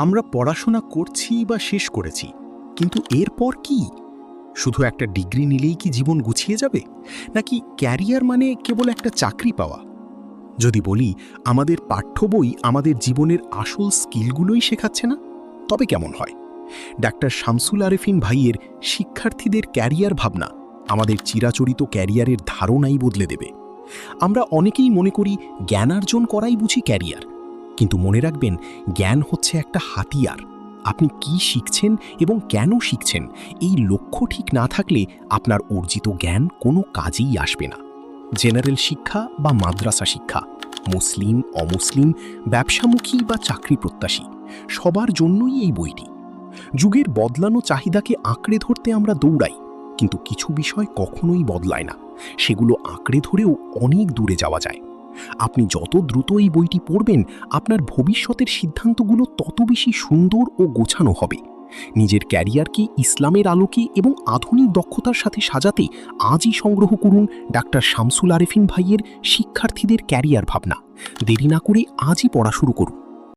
আমরা পড়াশোনা করছি বা শেষ করেছি, কিন্তু এরপর কি? শুধু একটা ডিগ্রি নিলেই কি জীবন গুছিয়ে যাবে, নাকি ক্যারিয়ার মানে কেবল একটা চাকরি পাওয়া? যদি বলি আমাদের পাঠ্য বই আমাদের জীবনের আসল স্কিলগুলোই শেখাচ্ছে না, তবে কেমন হয়? ডাক্তার শামসুল আরেফিন ভাইয়ের শিক্ষার্থীদের ক্যারিয়ার ভাবনা আমাদের চিরাচরিত ক্যারিয়ারের ধারণাই বদলে দেবে। আমরা অনেকেই মনে করি জ্ঞানার্জন করাই বুঝি ক্যারিয়ার, কিন্তু মনে রাখবেন, জ্ঞান হচ্ছে একটা হাতিয়ার। আপনি কি শিখছেন এবং কেন শিখছেন, এই লক্ষ্য ঠিক না থাকলে আপনার অর্জিত জ্ঞান কোনো কাজেই আসবে না। জেনারেল শিক্ষা বা মাদ্রাসা শিক্ষা, মুসলিম অমুসলিম, ব্যবসামুখী বা চাকরি প্রত্যাশী, সবার জন্যই এই বইটি। যুগের বদলানো চাহিদাকে আঁকড়ে ধরতে আমরা দৌড়াই, কিন্তু কিছু বিষয় কখনোই বদলায় না। সেগুলো আঁকড়ে ধরেও অনেক দূরে যাওয়া যায়। আপনি যত দ্রুত এই বইটি পড়বেন, আপনার ভবিষ্যতের সিদ্ধান্তগুলো তত বেশি সুন্দর ও গোছানো হবে। নিজের ক্যারিয়ারকে ইসলামের আলোকে এবং আধুনিক দক্ষতার সাথে সাজাতে আজই সংগ্রহ করুন ডাক্তার শামসুল আরেফিন ভাইয়ের শিক্ষার্থীদের ক্যারিয়ার ভাবনা। দেরি না করে আজই পড়া শুরু করুন।